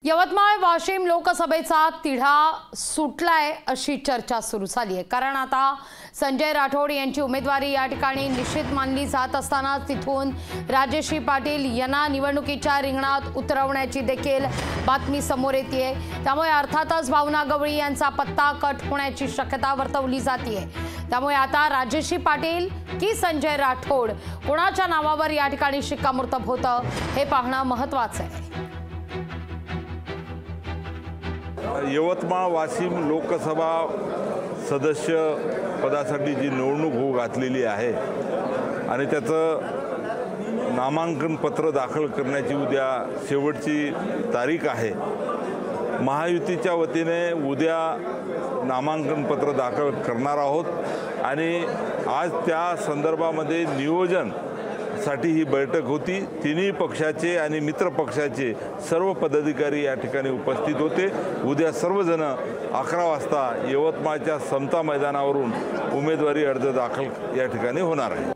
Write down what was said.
यवतमाळ वाशिम लोकसभेचा तिढा सुटलाय अशी चर्चा सुरू झाली आहे। कारण आता संजय राठोड यांची उमेदवारी या ठिकाणी निश्चित मानली जात असताना तिथून राजेश्री पाटील यांना निवडणुकीच्या रिंगणात उतरवण्याची देखील बातमी समोर येते। त्यामुळे अर्थातच भावना गवळी यांचा पत्ता कट होण्याची शक्यता वर्तवली जाते। त्यामुळे आता राजेश्री पाटील की संजय राठोड कोणाच्या नावावर या ठिकाणी शिक्कामोर्तब होतं हे पाहणं महत्त्वाचं आहे। यवतमाळ वाशिम लोकसभा सदस्य पदासाठी जी निवडणूक होऊ घातलेली आहे आणि त्याचं नामांकन पत्र दाखल करण्याची उद्या शेवटची तारीख आहे। महायुतीच्या वतीने उद्या नामांकन पत्र दाखल करणार आहोत आणि आज त्या संदर्भामध्ये नियोजन साठी ही बैठक होती। तिन्ही पक्षाचे आणि मित्र पक्षाचे सर्व पदाधिकारी या ठिकाणी उपस्थित होते। उद्या सर्वजण 11 वाजता यवतमाळच्या समता मैदानावरून उमेदवारी अर्ज दाखल या ठिकाणी होणार आहे।